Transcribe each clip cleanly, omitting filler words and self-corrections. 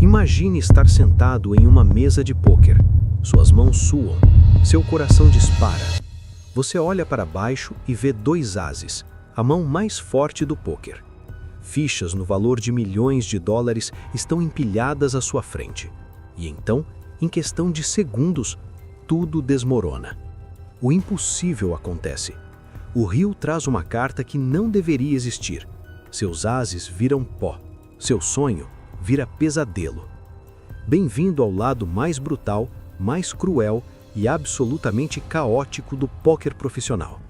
Imagine estar sentado em uma mesa de pôquer. Suas mãos suam, seu coração dispara. Você olha para baixo e vê 2 ases, a mão mais forte do pôquer. Fichas no valor de milhões de dólares estão empilhadas à sua frente. E então, em questão de segundos, tudo desmorona. O impossível acontece. O rio traz uma carta que não deveria existir. Seus ases viram pó. Seu sonho vira pesadelo. Bem-vindo ao lado mais brutal, mais cruel e absolutamente caótico do pôquer profissional.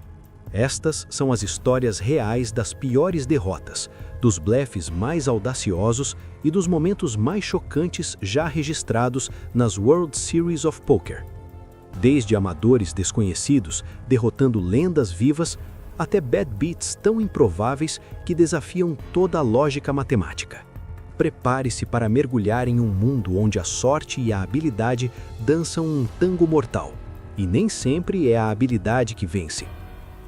Estas são as histórias reais das piores derrotas, dos blefes mais audaciosos e dos momentos mais chocantes já registrados nas World Series of Poker. Desde amadores desconhecidos derrotando lendas vivas, até bad beats tão improváveis que desafiam toda a lógica matemática. Prepare-se para mergulhar em um mundo onde a sorte e a habilidade dançam um tango mortal. E nem sempre é a habilidade que vence.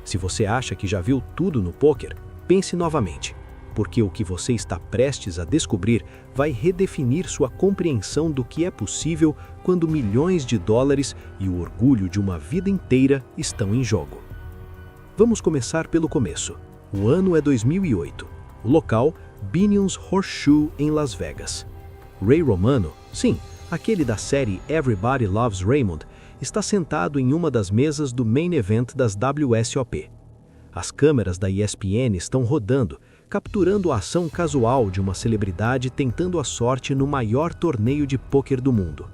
Se você acha que já viu tudo no pôquer, pense novamente, porque o que você está prestes a descobrir vai redefinir sua compreensão do que é possível quando milhões de dólares e o orgulho de uma vida inteira estão em jogo. Vamos começar pelo começo. O ano é 2008. O local, Binion's Horseshoe, em Las Vegas. Ray Romano, sim, aquele da série Everybody Loves Raymond, está sentado em uma das mesas do main event das WSOP. As câmeras da ESPN estão rodando, capturando a ação casual de uma celebridade tentando a sorte no maior torneio de pôquer do mundo.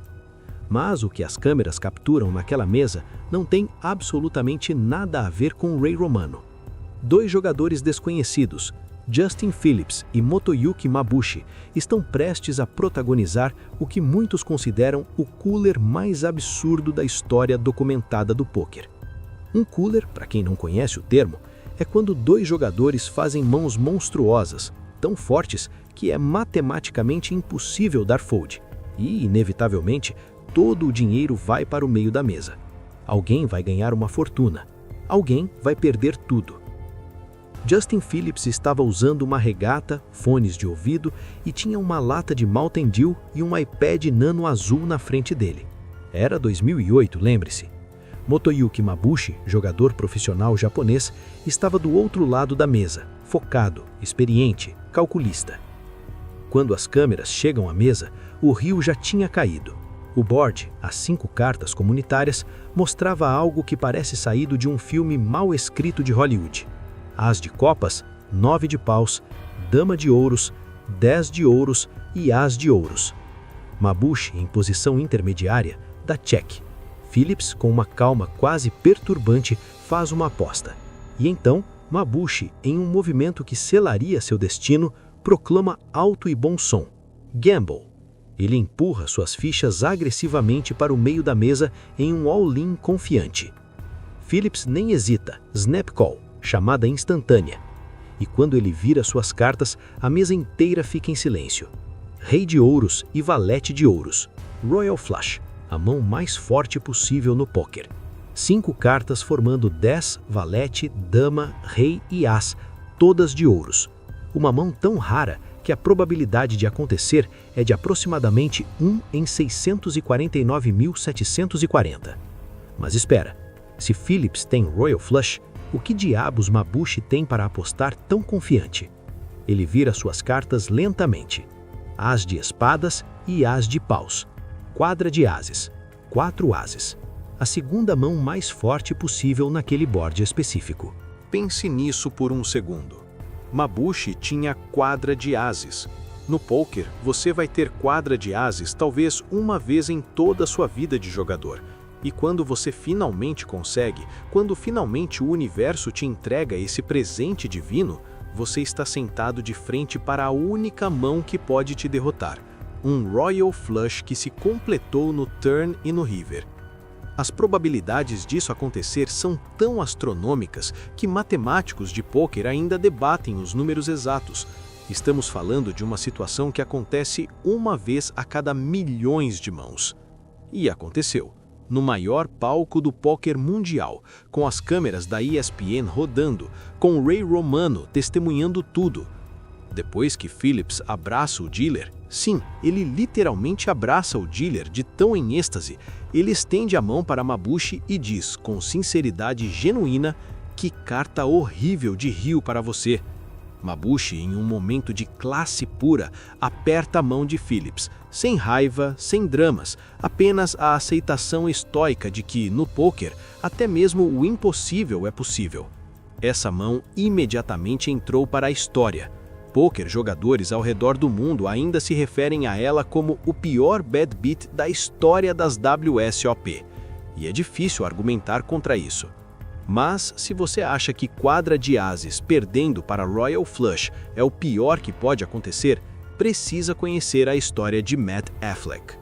Mas o que as câmeras capturam naquela mesa não tem absolutamente nada a ver com Ray Romano. 2 jogadores desconhecidos, Justin Phillips e Motoyuki Mabuchi, estão prestes a protagonizar o que muitos consideram o cooler mais absurdo da história documentada do pôquer. Um cooler, para quem não conhece o termo, é quando 2 jogadores fazem mãos monstruosas, tão fortes que é matematicamente impossível dar fold, e, inevitavelmente, todo o dinheiro vai para o meio da mesa. Alguém vai ganhar uma fortuna, alguém vai perder tudo. Justin Phillips estava usando uma regata, fones de ouvido e tinha uma lata de Mountain Dew e um iPad Nano azul na frente dele. Era 2008, lembre-se. Motoyuki Mabuchi, jogador profissional japonês, estava do outro lado da mesa, focado, experiente, calculista. Quando as câmeras chegam à mesa, o rio já tinha caído. O board, as 5 cartas comunitárias, mostrava algo que parece saído de um filme mal escrito de Hollywood. As de copas, 9 de paus, dama de ouros, 10 de ouros e as de ouros. Mabuchi, em posição intermediária, dá check. Phillips, com uma calma quase perturbante, faz uma aposta. E então, Mabuchi, em um movimento que selaria seu destino, proclama alto e bom som: Gamble. Ele empurra suas fichas agressivamente para o meio da mesa em um all-in confiante. Phillips nem hesita, snap call, chamada instantânea. E quando ele vira suas cartas, a mesa inteira fica em silêncio. Rei de ouros e valete de ouros. Royal Flush, a mão mais forte possível no pôquer. 5 cartas formando 10, valete, dama, rei e as, todas de ouros. Uma mão tão rara que a probabilidade de acontecer é de aproximadamente 1 em 649.740. Mas espera, se Phillips tem Royal Flush, o que diabos Mabuchi tem para apostar tão confiante? Ele vira suas cartas lentamente. As de espadas e as de paus. Quadra de ases. 4 ases. A segunda mão mais forte possível naquele board específico. Pense nisso por um segundo. Mabuchi tinha quadra de ases. No pôquer, você vai ter quadra de ases talvez uma vez em toda a sua vida de jogador. E quando você finalmente consegue, quando finalmente o universo te entrega esse presente divino, você está sentado de frente para a única mão que pode te derrotar. Um Royal Flush que se completou no turn e no river. As probabilidades disso acontecer são tão astronômicas que matemáticos de pôquer ainda debatem os números exatos. Estamos falando de uma situação que acontece uma vez a cada milhões de mãos. E aconteceu. No maior palco do pôquer mundial, com as câmeras da ESPN rodando, com Ray Romano testemunhando tudo. Depois que Phillips abraça o dealer, sim, ele literalmente abraça o dealer de tão em êxtase, ele estende a mão para Mabushi e diz, com sinceridade genuína, que carta horrível de rio para você. Mabushi, em um momento de classe pura, aperta a mão de Phillips, sem raiva, sem dramas, apenas a aceitação estoica de que, no pôquer, até mesmo o impossível é possível. Essa mão imediatamente entrou para a história. Pôquer jogadores ao redor do mundo ainda se referem a ela como o pior bad beat da história das WSOP. E é difícil argumentar contra isso. Mas, se você acha que quadra de ases perdendo para Royal Flush é o pior que pode acontecer, precisa conhecer a história de Matt Affleck.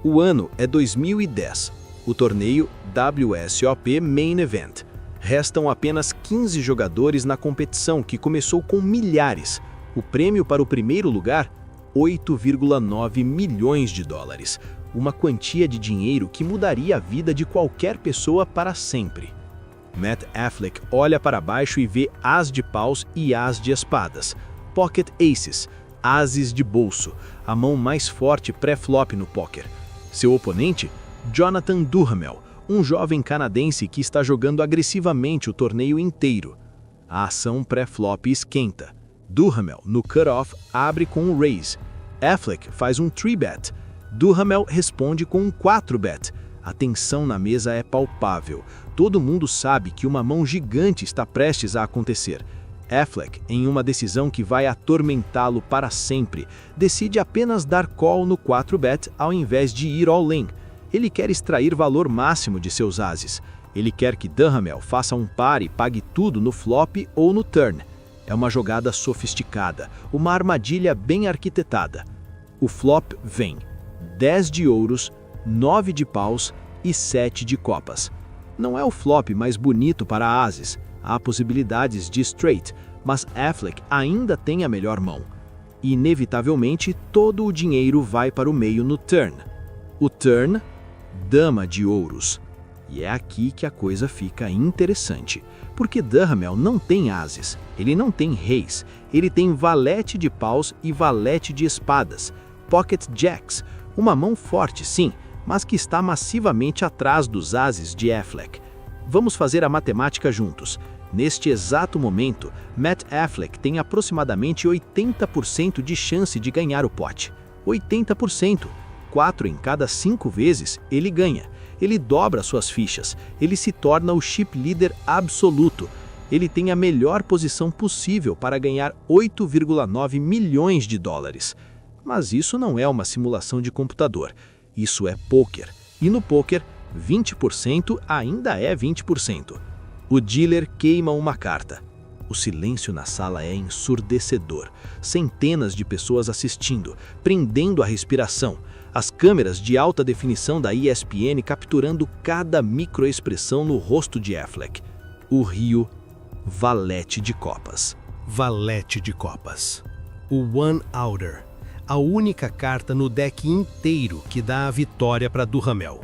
O ano é 2010, o torneio WSOP Main Event. Restam apenas 15 jogadores na competição que começou com milhares. O prêmio para o primeiro lugar, 8,9 milhões de dólares. Uma quantia de dinheiro que mudaria a vida de qualquer pessoa para sempre. Matt Affleck olha para baixo e vê as de paus e as de espadas. Pocket Aces, ases de bolso, a mão mais forte pré-flop no póquer. Seu oponente, Jonathan Duhamel, um jovem canadense que está jogando agressivamente o torneio inteiro. A ação pré-flop esquenta. Duhamel, no cut-off, abre com um raise. Affleck faz um 3-bet. Duhamel responde com um 4-bet. A tensão na mesa é palpável. Todo mundo sabe que uma mão gigante está prestes a acontecer. Affleck, em uma decisão que vai atormentá-lo para sempre, decide apenas dar call no 4-bet ao invés de ir all-in. Ele quer extrair valor máximo de seus ases. Ele quer que Duhamel faça um par e pague tudo no flop ou no turn. É uma jogada sofisticada, uma armadilha bem arquitetada. O flop vem 10 de ouros, 9 de paus e 7 de copas. Não é o flop mais bonito para ases, há possibilidades de straight, mas Affleck ainda tem a melhor mão. Inevitavelmente, todo o dinheiro vai para o meio no turn. O turn, dama de ouros. E é aqui que a coisa fica interessante, porque Duhamel não tem ases, ele não tem reis, ele tem valete de paus e valete de espadas, pocket jacks, uma mão forte sim, mas que está massivamente atrás dos ases de Affleck. Vamos fazer a matemática juntos. Neste exato momento, Matt Affleck tem aproximadamente 80% de chance de ganhar o pote. 80%. 4 em cada 5 vezes, ele ganha. Ele dobra suas fichas. Ele se torna o chip leader absoluto. Ele tem a melhor posição possível para ganhar 8,9 milhões de dólares. Mas isso não é uma simulação de computador. Isso é pôquer. E no pôquer, 20% ainda é 20%. O dealer queima uma carta. O silêncio na sala é ensurdecedor. Centenas de pessoas assistindo, prendendo a respiração. As câmeras de alta definição da ESPN capturando cada microexpressão no rosto de Affleck. O rio, valete de copas. Valete de copas. O One Outer. A única carta no deck inteiro que dá a vitória para Duhamel.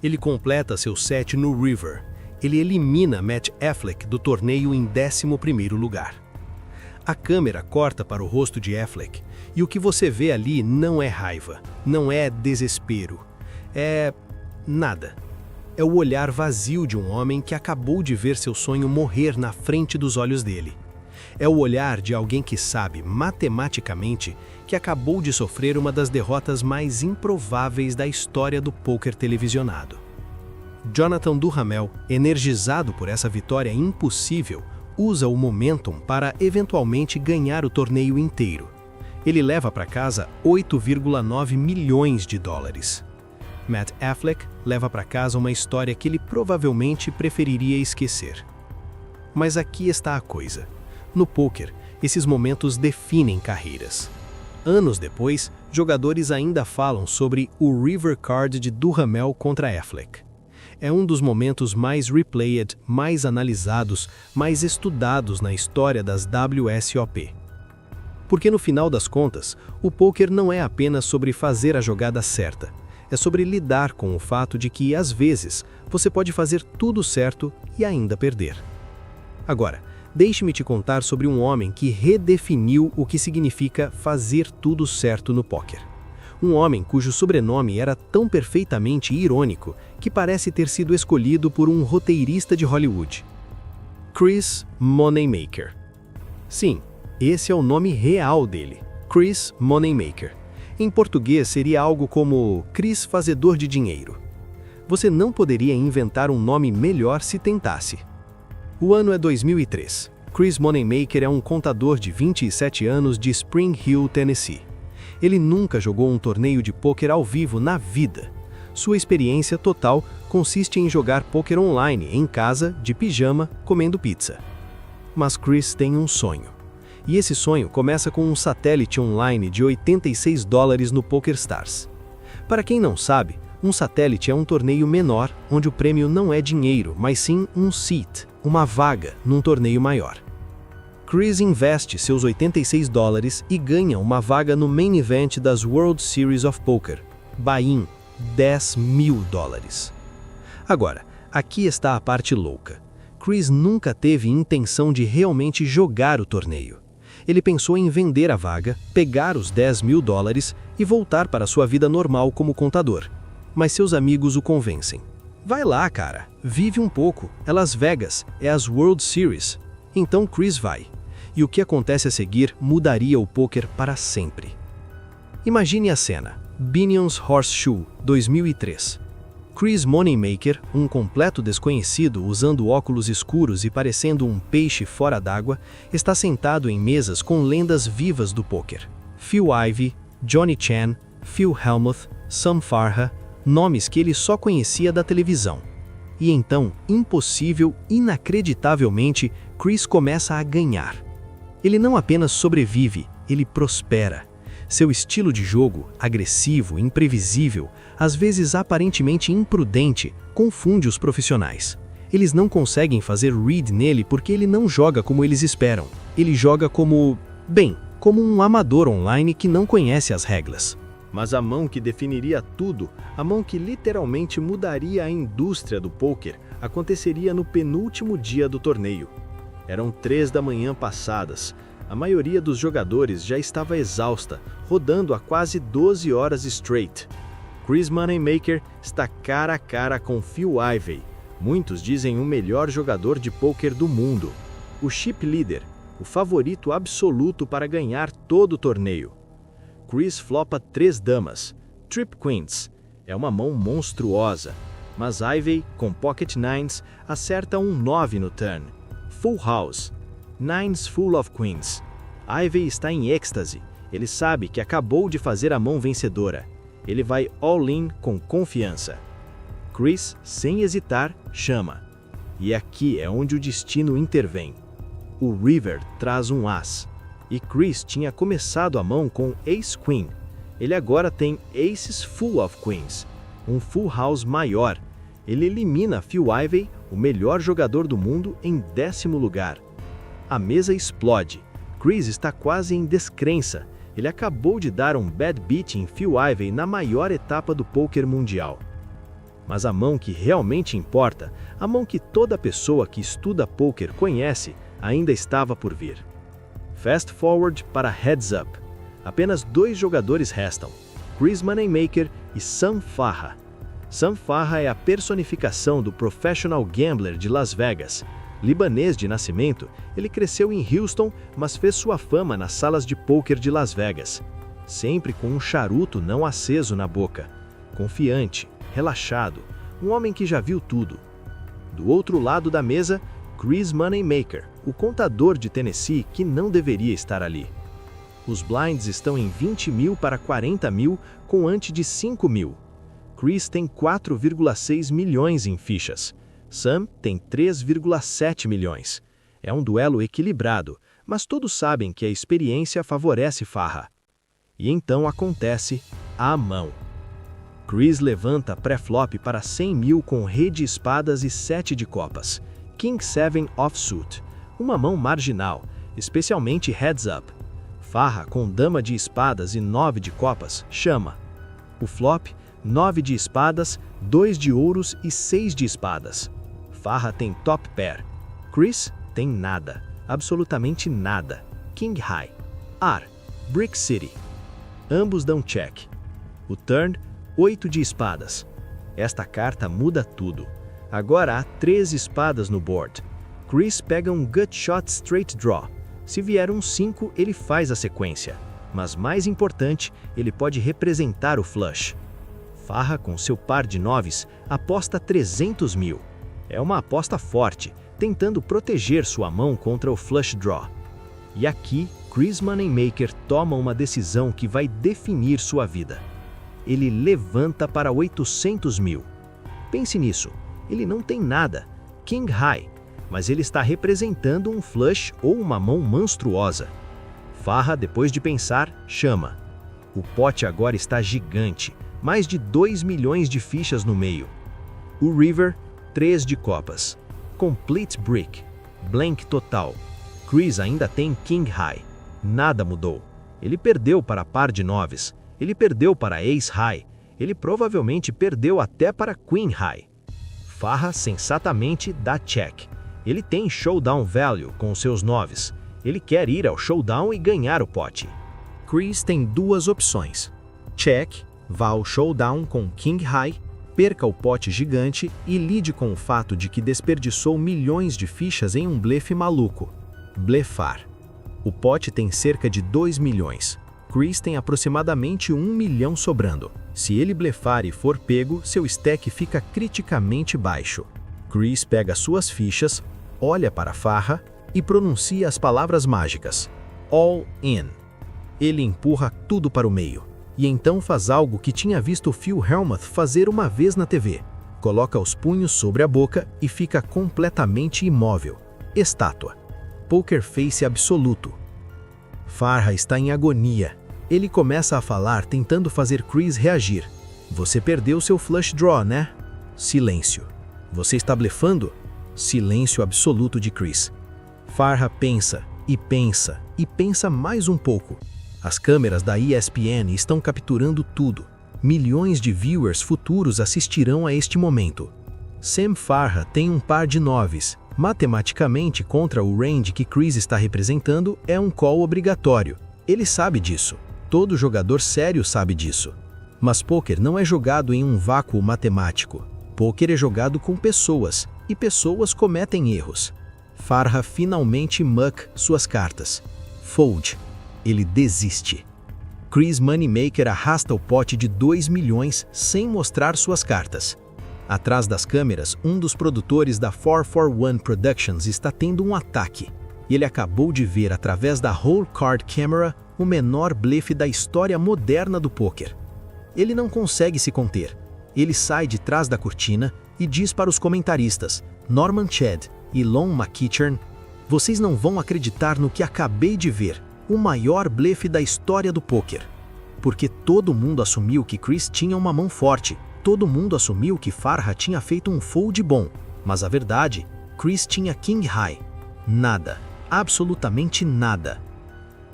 Ele completa seu set no River. Ele elimina Matt Affleck do torneio em 11º lugar. A câmera corta para o rosto de Affleck e o que você vê ali não é raiva, não é desespero, é nada. É o olhar vazio de um homem que acabou de ver seu sonho morrer na frente dos olhos dele. É o olhar de alguém que sabe, matematicamente, que acabou de sofrer uma das derrotas mais improváveis da história do pôquer televisionado. Jonathan Duhamel, energizado por essa vitória impossível, usa o momentum para eventualmente ganhar o torneio inteiro. Ele leva para casa 8,9 milhões de dólares. Matt Affleck leva para casa uma história que ele provavelmente preferiria esquecer. Mas aqui está a coisa. No pôquer, esses momentos definem carreiras. Anos depois, jogadores ainda falam sobre o River Card de Duhamel contra Affleck. É um dos momentos mais replayed, mais analisados, mais estudados na história das WSOP. Porque no final das contas, o pôquer não é apenas sobre fazer a jogada certa. É sobre lidar com o fato de que, às vezes, você pode fazer tudo certo e ainda perder. Agora, Deixe-me te contar sobre um homem que redefiniu o que significa fazer tudo certo no pôquer. Um homem cujo sobrenome era tão perfeitamente irônico que parece ter sido escolhido por um roteirista de Hollywood. Chris Moneymaker. Sim, esse é o nome real dele, Chris Moneymaker. Em português seria algo como Chris Fazedor de Dinheiro. Você não poderia inventar um nome melhor se tentasse. O ano é 2003. Chris Moneymaker é um contador de 27 anos de Spring Hill, Tennessee. Ele nunca jogou um torneio de pôquer ao vivo na vida. Sua experiência total consiste em jogar pôquer online, em casa, de pijama, comendo pizza. Mas Chris tem um sonho. E esse sonho começa com um satélite online de $86 no PokerStars. Para quem não sabe, um satélite é um torneio menor, onde o prêmio não é dinheiro, mas sim um seat, uma vaga, num torneio maior. Chris investe seus $86 e ganha uma vaga no main event das World Series of Poker, buy-in, $10 mil. Agora, aqui está a parte louca. Chris nunca teve intenção de realmente jogar o torneio. Ele pensou em vender a vaga, pegar os $10 mil e voltar para sua vida normal como contador. Mas seus amigos o convencem. Vai lá, cara, vive um pouco, é Las Vegas, é as World Series. Então Chris vai. E o que acontece a seguir mudaria o pôquer para sempre. Imagine a cena. Binion's Horseshoe, 2003. Chris Moneymaker, um completo desconhecido usando óculos escuros e parecendo um peixe fora d'água, está sentado em mesas com lendas vivas do pôquer. Phil Ivey, Johnny Chan, Phil Hellmuth, Sam Farha, nomes que ele só conhecia da televisão. E então, impossível, inacreditavelmente, Chris começa a ganhar. Ele não apenas sobrevive, ele prospera. Seu estilo de jogo, agressivo, imprevisível, às vezes aparentemente imprudente, confunde os profissionais. Eles não conseguem fazer read nele porque ele não joga como eles esperam. Ele joga como um amador online que não conhece as regras. Mas a mão que definiria tudo, a mão que literalmente mudaria a indústria do pôquer, aconteceria no penúltimo dia do torneio. Eram 3 da manhã passadas. A maioria dos jogadores já estava exausta, rodando há quase 12 horas straight. Chris Moneymaker está cara a cara com Phil Ivey. Muitos dizem o melhor jogador de pôquer do mundo. O chip leader, o favorito absoluto para ganhar todo o torneio. Chris flopa 3 damas, trip queens. É uma mão monstruosa. Mas Ivey, com pocket nines, acerta um 9 no turn. Full house. Nines full of queens. Ivey está em êxtase. Ele sabe que acabou de fazer a mão vencedora. Ele vai all-in com confiança. Chris, sem hesitar, chama. E aqui é onde o destino intervém. O river traz um as. E Chris tinha começado a mão com ace-queen. Ele agora tem aces full of queens. Um full house maior. Ele elimina Phil Ivey, o melhor jogador do mundo, em 10º lugar. A mesa explode. Chris está quase em descrença. Ele acabou de dar um bad beat em Phil Ivey na maior etapa do pôquer mundial. Mas a mão que realmente importa, a mão que toda pessoa que estuda pôquer conhece, ainda estava por vir. Fast forward para Heads Up. Apenas 2 jogadores restam, Chris Moneymaker e Sam Farha. Sam Farha é a personificação do professional gambler de Las Vegas. Libanês de nascimento, ele cresceu em Houston, mas fez sua fama nas salas de pôquer de Las Vegas. Sempre com um charuto não aceso na boca. Confiante, relaxado, um homem que já viu tudo. Do outro lado da mesa, Chris Moneymaker, o contador de Tennessee que não deveria estar ali. Os blinds estão em 20 mil para 40 mil, com ante de 5 mil. Chris tem 4,6 milhões em fichas. Sam tem 3,7 milhões. É um duelo equilibrado, mas todos sabem que a experiência favorece Farha. E então acontece a mão. Chris levanta pré-flop para 100 mil com rei de espadas e 7 de copas. King 7 offsuit, uma mão marginal, especialmente heads up. Farha com dama de espadas e 9 de copas, chama. O flop, 9 de espadas, 2 de ouros e 6 de espadas. Farha tem top pair. Chris tem nada. absolutamente nada. King High. Ar, Brick City. Ambos dão check. O turn, 8 de espadas. Esta carta muda tudo. Agora há 3 espadas no board. Chris pega um gut shot straight draw. Se vier um 5, ele faz a sequência. Mas mais importante, ele pode representar o flush. Farha, com seu par de 9s, aposta 300 mil. É uma aposta forte, tentando proteger sua mão contra o flush draw. E aqui, Chris Moneymaker toma uma decisão que vai definir sua vida. Ele levanta para 800 mil. Pense nisso, ele não tem nada, King High, mas ele está representando um flush ou uma mão monstruosa. Farha, depois de pensar, chama. O pote agora está gigante, mais de 2 milhões de fichas no meio. O river, 3 de copas. Complete brick, blank total. Chris ainda tem King High. Nada mudou. Ele perdeu para par de 9s. Ele perdeu para Ace High. Ele provavelmente perdeu até para Queen High. Farha sensatamente dá check. Ele tem showdown value com seus 9s. Ele quer ir ao showdown e ganhar o pote. Chris tem 2 opções. Check, vá ao showdown com King High, perca o pote gigante e lide com o fato de que desperdiçou milhões de fichas em um blefe maluco. Blefar. O pote tem cerca de 2 milhões. Chris tem aproximadamente 1 milhão sobrando. Se ele blefar e for pego, seu stack fica criticamente baixo. Chris pega suas fichas, olha para Farha e pronuncia as palavras mágicas. All in. Ele empurra tudo para o meio. E então faz algo que tinha visto Phil Hellmuth fazer uma vez na TV. Coloca os punhos sobre a boca e fica completamente imóvel. Estátua. Poker face absoluto. Farha está em agonia. Ele começa a falar tentando fazer Chris reagir. Você perdeu seu flush draw, né? Silêncio. Você está blefando? Silêncio absoluto de Chris. Farha pensa, e pensa, e pensa mais um pouco. As câmeras da ESPN estão capturando tudo. Milhões de viewers futuros assistirão a este momento. Sam Farha tem um par de 9s. Matematicamente, contra o range que Chris está representando, é um call obrigatório. Ele sabe disso. Todo jogador sério sabe disso. Mas poker não é jogado em um vácuo matemático. Poker é jogado com pessoas, e pessoas cometem erros. Farha finalmente muck suas cartas. Fold. Ele desiste. Chris Moneymaker arrasta o pote de 2 milhões sem mostrar suas cartas. Atrás das câmeras, um dos produtores da 441 Productions está tendo um ataque. Ele acabou de ver através da Whole Card Camera o menor blefe da história moderna do poker. Ele não consegue se conter. Ele sai de trás da cortina e diz para os comentaristas, Norman Chad e Lon McEachern, vocês não vão acreditar no que acabei de ver, o maior blefe da história do poker. Porque todo mundo assumiu que Chris tinha uma mão forte. Todo mundo assumiu que Farha tinha feito um fold bom, mas a verdade, Chris tinha King High. Nada, absolutamente nada.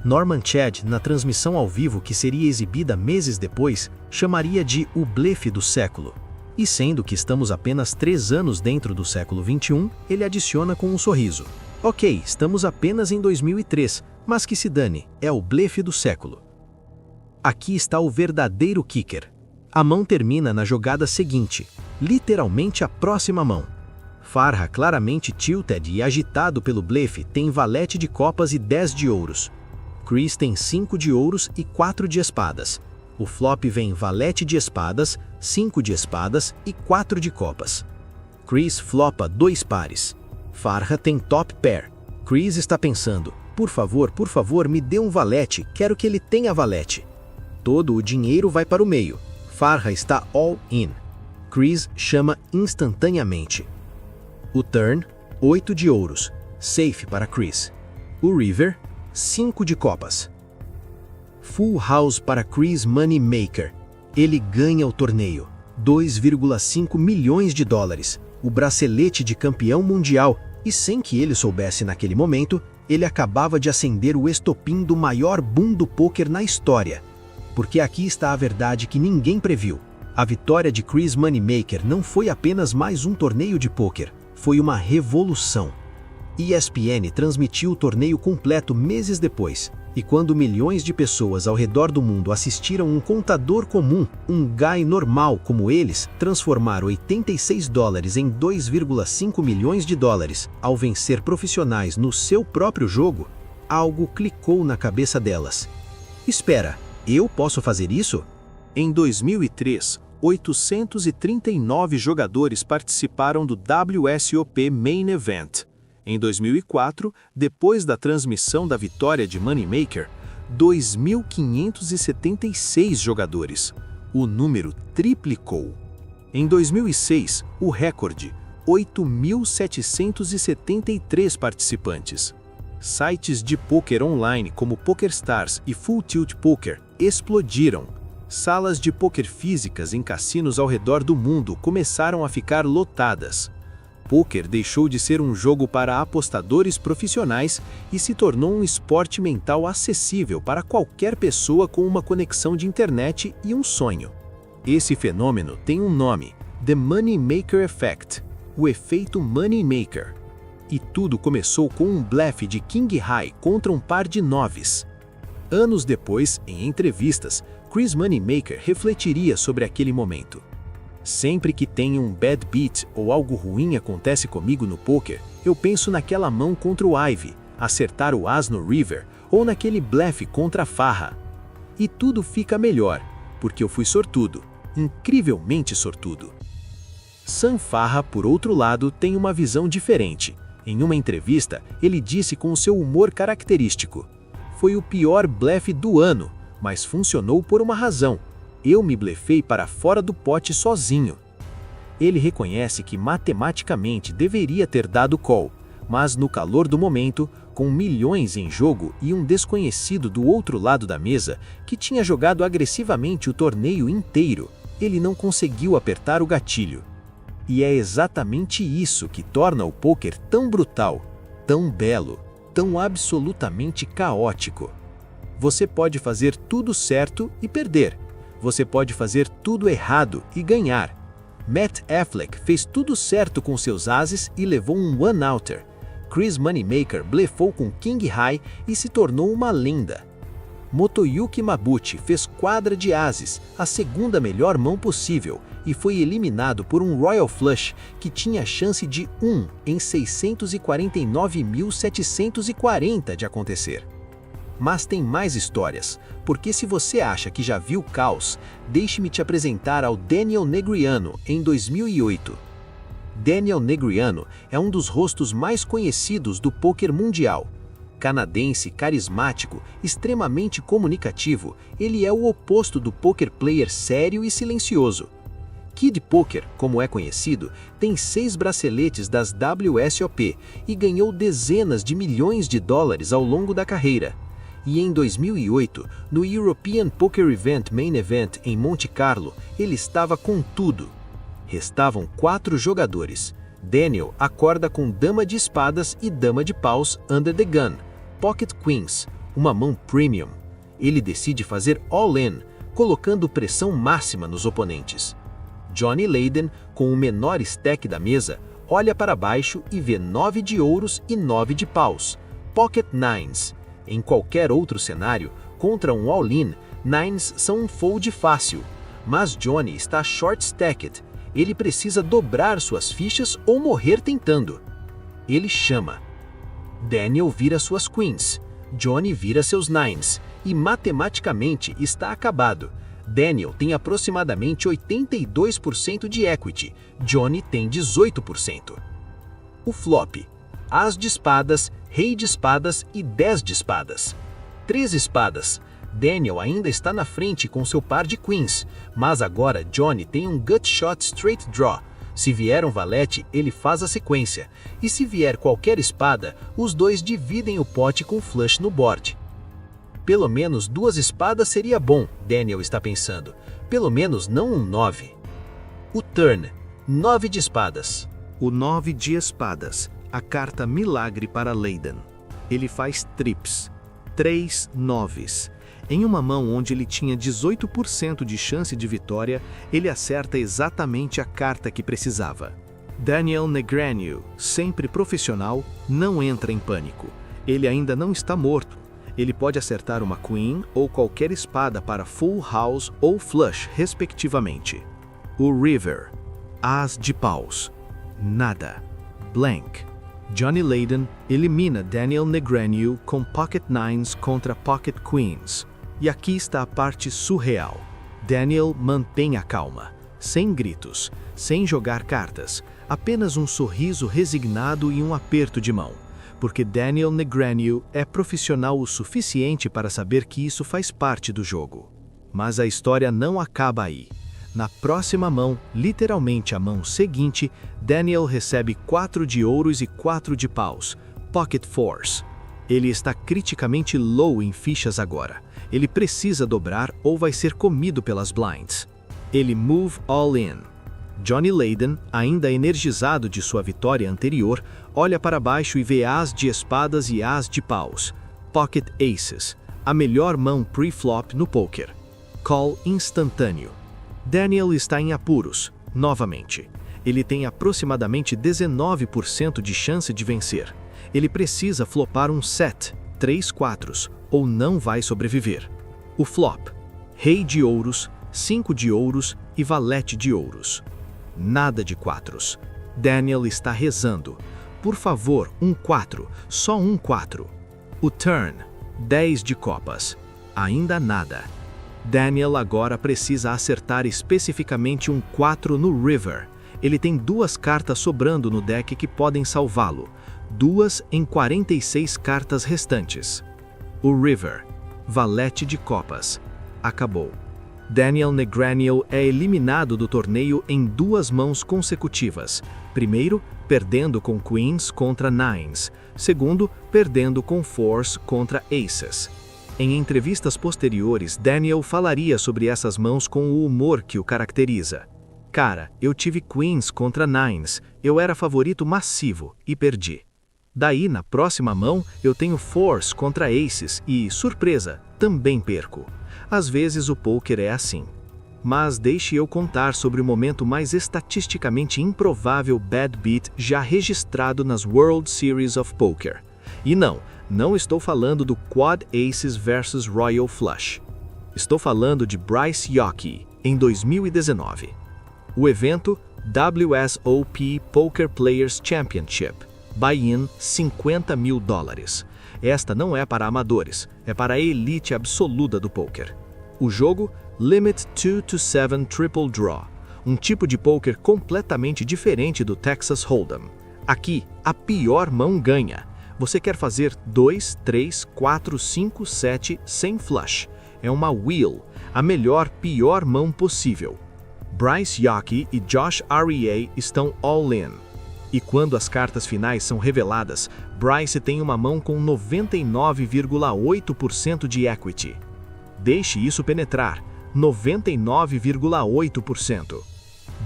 Norman Chad, na transmissão ao vivo que seria exibida meses depois, chamaria de o blefe do século. E sendo que estamos apenas 3 anos dentro do século XXI, ele adiciona com um sorriso. Ok, estamos apenas em 2003, mas que se dane, é o blefe do século. Aqui está o verdadeiro kicker. A mão termina na jogada seguinte, literalmente a próxima mão. Farha, claramente tilted e agitado pelo blefe, tem valete de copas e 10 de ouros. Chris tem 5 de ouros e 4 de espadas. O flop vem valete de espadas, 5 de espadas e 4 de copas. Chris flopa 2 pares. Farha tem top pair. Chris está pensando, por favor, me dê um valete, quero que ele tenha valete. Todo o dinheiro vai para o meio. Farha está all in. Chris chama instantaneamente. O turn, 8 de ouros. Safe para Chris. O river, 5 de copas. Full house para Chris Moneymaker. Ele ganha o torneio. 2,5 milhões de dólares. O bracelete de campeão mundial. E sem que ele soubesse naquele momento, ele acabava de acender o estopim do maior boom do poker na história. Porque aqui está a verdade que ninguém previu. A vitória de Chris Moneymaker não foi apenas mais um torneio de pôquer, foi uma revolução. ESPN transmitiu o torneio completo meses depois, e quando milhões de pessoas ao redor do mundo assistiram um contador comum, um guy normal como eles, transformar $86 em $2,5 milhões ao vencer profissionais no seu próprio jogo, algo clicou na cabeça delas. Espera, eu posso fazer isso? Em 2003, 839 jogadores participaram do WSOP Main Event. Em 2004, depois da transmissão da vitória de Moneymaker, 2.576 jogadores. O número triplicou. Em 2006, o recorde, 8.773 participantes. Sites de poker online como PokerStars e Full Tilt Poker explodiram. Salas de poker físicas em cassinos ao redor do mundo começaram a ficar lotadas. Poker deixou de ser um jogo para apostadores profissionais e se tornou um esporte mental acessível para qualquer pessoa com uma conexão de internet e um sonho. Esse fenômeno tem um nome: The Moneymaker Effect, o efeito Moneymaker. E tudo começou com um blefe de King High contra um par de noves. Anos depois, em entrevistas, Chris Moneymaker refletiria sobre aquele momento. Sempre que tenho um bad beat ou algo ruim acontece comigo no poker, eu penso naquela mão contra o Ivy, acertar o as no river, ou naquele blefe contra a farra. E tudo fica melhor, porque eu fui sortudo, incrivelmente sortudo. Sam Farha, por outro lado, tem uma visão diferente. Em uma entrevista, ele disse com seu humor característico: "Foi o pior blefe do ano, mas funcionou por uma razão. Eu me blefei para fora do pote sozinho." Ele reconhece que matematicamente deveria ter dado call, mas no calor do momento, com milhões em jogo e um desconhecido do outro lado da mesa que tinha jogado agressivamente o torneio inteiro, ele não conseguiu apertar o gatilho. E é exatamente isso que torna o poker tão brutal, tão belo, tão absolutamente caótico. Você pode fazer tudo certo e perder. Você pode fazer tudo errado e ganhar. Matt Affleck fez tudo certo com seus ases e levou um one-outer. Chris Moneymaker blefou com King High e se tornou uma lenda. Motoyuki Mabuchi fez quadra de ases, a segunda melhor mão possível, e foi eliminado por um Royal Flush que tinha chance de 1 em 649.740 de acontecer. Mas tem mais histórias, porque se você acha que já viu caos, deixe-me te apresentar ao Daniel Negreanu em 2008. Daniel Negreanu é um dos rostos mais conhecidos do poker mundial. Canadense, carismático, extremamente comunicativo, ele é o oposto do poker player sério e silencioso. Kid Poker, como é conhecido, tem 6 braceletes das WSOP e ganhou dezenas de milhões de dólares ao longo da carreira. E em 2008, no European Poker Event Main Event em Monte Carlo, ele estava com tudo. Restavam 4 jogadores. Daniel acorda com dama de espadas e dama de paus under the gun, pocket queens, uma mão premium. Ele decide fazer all-in, colocando pressão máxima nos oponentes. Johnny Layden, com o menor stack da mesa, olha para baixo e vê 9 de ouros e 9 de paus, pocket nines. Em qualquer outro cenário, contra um all-in, nines são um fold fácil. Mas Johnny está short-stacked. Ele precisa dobrar suas fichas ou morrer tentando. Ele chama. Daniel vira suas queens. Johnny vira seus nines. E matematicamente está acabado. Daniel tem aproximadamente 82% de equity. Johnny tem 18%. O flop. As de espadas, rei de espadas e 10 de espadas. 3 espadas. Daniel ainda está na frente com seu par de queens, mas agora Johnny tem um gut shot straight draw. Se vier um valete, ele faz a sequência, e se vier qualquer espada, os dois dividem o pote com flush no board. Pelo menos 2 espadas seria bom, Daniel está pensando. Pelo menos não um 9. O turn, 9 de espadas. O 9 de espadas, a carta milagre para Layden. Ele faz trips, 3 noves. Em uma mão onde ele tinha 18% de chance de vitória, ele acerta exatamente a carta que precisava. Daniel Negreanu, sempre profissional, não entra em pânico. Ele ainda não está morto. Ele pode acertar uma Queen ou qualquer espada para Full House ou Flush, respectivamente. O River. As de paus. Nada. Blank. Johnny Layden elimina Daniel Negreanu com Pocket Nines contra Pocket Queens. E aqui está a parte surreal. Daniel mantém a calma, sem gritos, sem jogar cartas, apenas um sorriso resignado e um aperto de mão, porque Daniel Negreanu é profissional o suficiente para saber que isso faz parte do jogo. Mas a história não acaba aí. Na próxima mão, literalmente a mão seguinte, Daniel recebe 4 de ouros e 4 de paus, Pocket Fours. Ele está criticamente low em fichas agora. Ele precisa dobrar ou vai ser comido pelas blinds. Ele move all in. Johnny Layden, ainda energizado de sua vitória anterior, olha para baixo e vê as de espadas e as de paus, Pocket Aces, a melhor mão pre-flop no poker. Call instantâneo. Daniel está em apuros, novamente. Ele tem aproximadamente 19% de chance de vencer. Ele precisa flopar um set, 3 quatros, ou não vai sobreviver. O flop, rei de ouros, 5 de ouros e valete de ouros. Nada de quatros. Daniel está rezando. Por favor, um 4, só um 4. O turn, 10 de copas. Ainda nada. Daniel agora precisa acertar especificamente um 4 no River. Ele tem 2 cartas sobrando no deck que podem salvá-lo. 2 em 46 cartas restantes. O River. Valete de copas. Acabou. Daniel Negreanu é eliminado do torneio em 2 mãos consecutivas. Primeiro, perdendo com Queens contra Nines. Segundo, perdendo com Fours contra Aces. Em entrevistas posteriores, Daniel falaria sobre essas mãos com o humor que o caracteriza. Cara, eu tive Queens contra Nines, eu era favorito massivo e perdi. Daí, na próxima mão, eu tenho Fours contra Aces e, surpresa, também perco. Às vezes o poker é assim. Mas deixe eu contar sobre o momento mais estatisticamente improvável bad beat já registrado nas World Series of Poker. E não estou falando do Quad Aces vs Royal Flush. Estou falando de Bryce Yockey, em 2019. O evento WSOP Poker Players Championship. Buy-in $50 mil. Esta não é para amadores, é para a elite absoluta do poker. O jogo Limit 2-7 Triple Draw, um tipo de poker completamente diferente do Texas Hold'em. Aqui, a pior mão ganha. Você quer fazer 2, 3, 4, 5, 7 sem flush. É uma wheel, a pior mão possível. Bryce Yockey e Josh Arieh estão all-in. E quando as cartas finais são reveladas, Bryce tem uma mão com 99,8% de equity. Deixe isso penetrar, 99,8%.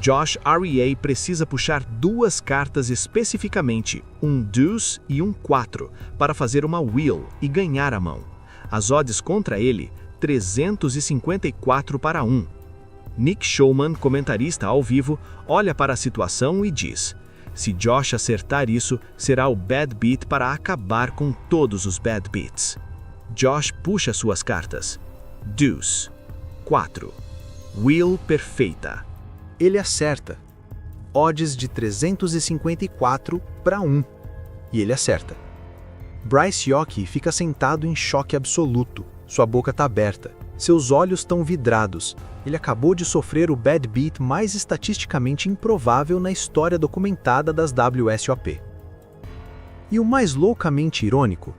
Josh Arieh precisa puxar 2 cartas especificamente, um deuce e um 4, para fazer uma wheel e ganhar a mão. As odds contra ele, 354-1. Nick Showman, comentarista ao vivo, olha para a situação e diz: se Josh acertar isso, será o bad beat para acabar com todos os bad beats. Josh puxa suas cartas. Deuce. 4. Wheel perfeita. Ele acerta. Odds de 354-1. E ele acerta. Bryce Yockey fica sentado em choque absoluto. Sua boca está aberta. Seus olhos estão vidrados. Ele acabou de sofrer o bad beat mais estatisticamente improvável na história documentada das WSOP. E o mais loucamente irônico,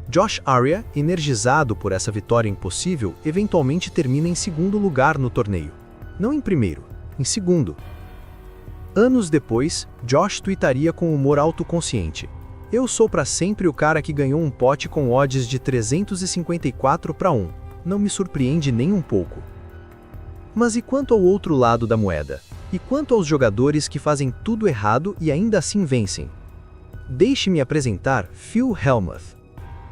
Josh Arieh, energizado por essa vitória impossível, eventualmente termina em segundo lugar no torneio. Não em primeiro, em segundo. Anos depois, Josh tuitaria com humor autoconsciente: eu sou para sempre o cara que ganhou um pote com odds de 354-1. Não me surpreende nem um pouco. Mas e quanto ao outro lado da moeda? E quanto aos jogadores que fazem tudo errado e ainda assim vencem? Deixe-me apresentar Phil Hellmuth.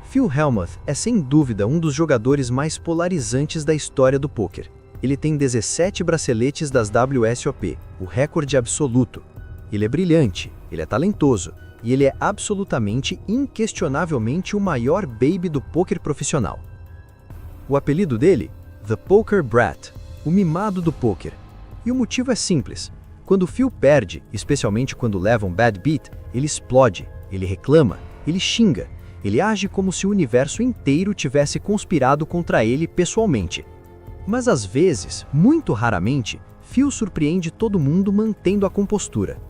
Phil Hellmuth é sem dúvida um dos jogadores mais polarizantes da história do poker. Ele tem 17 braceletes das WSOP, o recorde absoluto. ele é brilhante, ele é talentoso e ele é absolutamente, inquestionavelmente o maior baby do poker profissional. O apelido dele? The Poker Brat, o mimado do poker. E o motivo é simples. Quando Phil perde, especialmente quando leva um bad beat, ele explode, ele reclama, ele xinga, ele age como se o universo inteiro tivesse conspirado contra ele pessoalmente. Mas às vezes, muito raramente, Phil surpreende todo mundo mantendo a compostura.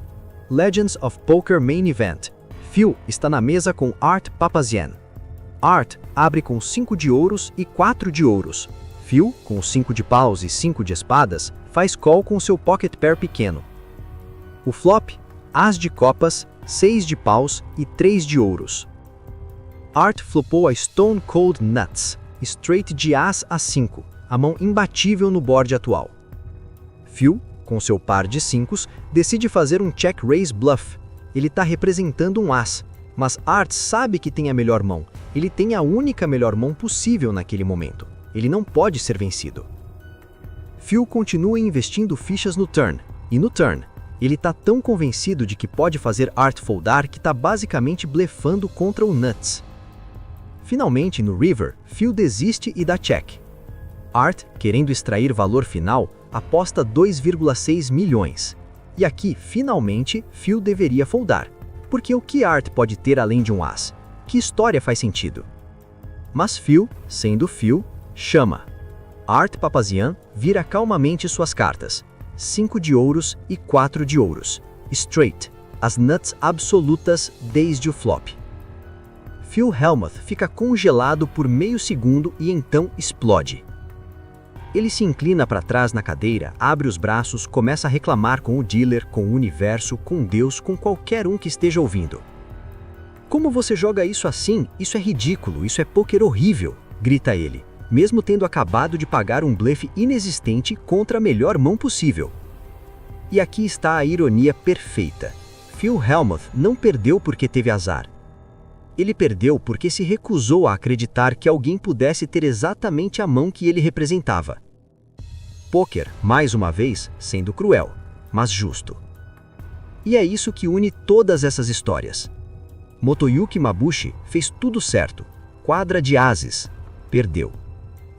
Legends of Poker Main Event. Phil está na mesa com Art Papazian. Art abre com 5 de ouros e 4 de ouros. Phil, com 5 de paus e 5 de espadas, faz call com seu pocket pair pequeno. O flop, As de copas, 6 de paus e 3 de ouros. Art flopou a Stone Cold Nuts, straight de As a 5, a mão imbatível no board atual. Phil, com seu par de 5s, decide fazer um check-raise bluff. Ele está representando um As, mas Art sabe que tem a melhor mão. Ele tem a única melhor mão possível naquele momento. Ele não pode ser vencido. Phil continua investindo fichas no turn, e no turn, ele está tão convencido de que pode fazer Art foldar que está basicamente blefando contra o Nuts. Finalmente, no river, Phil desiste e dá check. Art, querendo extrair valor final, aposta 2,6 milhões. E aqui, finalmente, Phil deveria foldar. Porque o que Art pode ter além de um As? Que história faz sentido? Mas Phil, sendo Phil, chama. Art Papazian vira calmamente suas cartas. 5 de ouros e 4 de ouros. Straight, as nuts absolutas desde o flop. Phil Hellmuth fica congelado por meio segundo e então explode. Ele se inclina para trás na cadeira, abre os braços, começa a reclamar com o dealer, com o universo, com Deus, com qualquer um que esteja ouvindo. Como você joga isso assim? Isso é ridículo, isso é poker horrível, grita ele, mesmo tendo acabado de pagar um blefe inexistente contra a melhor mão possível. E aqui está a ironia perfeita. Phil Hellmuth não perdeu porque teve azar. Ele perdeu porque se recusou a acreditar que alguém pudesse ter exatamente a mão que ele representava. Poker, mais uma vez, sendo cruel, mas justo. E é isso que une todas essas histórias. Motoyuki Mabuchi fez tudo certo, quadra de ases, perdeu.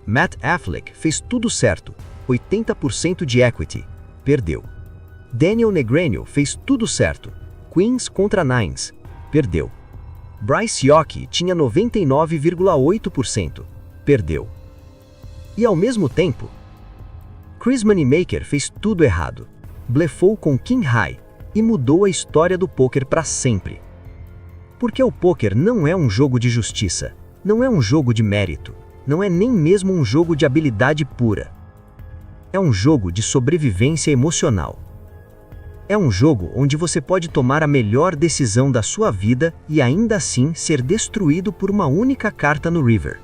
Matt Affleck fez tudo certo, 80% de equity, perdeu. Daniel Negreanu fez tudo certo, queens contra nines, perdeu. Bryce Yockey tinha 99,8%, perdeu. E ao mesmo tempo, Chris Moneymaker fez tudo errado, blefou com King High e mudou a história do poker para sempre. Porque o poker não é um jogo de justiça, não é um jogo de mérito, não é nem mesmo um jogo de habilidade pura. É um jogo de sobrevivência emocional. É um jogo onde você pode tomar a melhor decisão da sua vida e ainda assim ser destruído por uma única carta no river.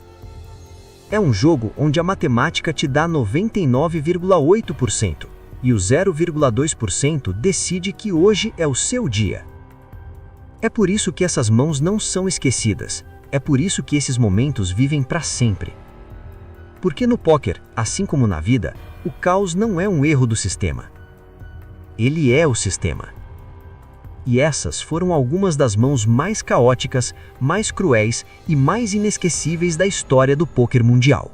É um jogo onde a matemática te dá 99,8% e o 0,2% decide que hoje é o seu dia. É por isso que essas mãos não são esquecidas, é por isso que esses momentos vivem para sempre. Porque no poker, assim como na vida, o caos não é um erro do sistema. Ele é o sistema. E essas foram algumas das mãos mais caóticas, mais cruéis e mais inesquecíveis da história do poker mundial.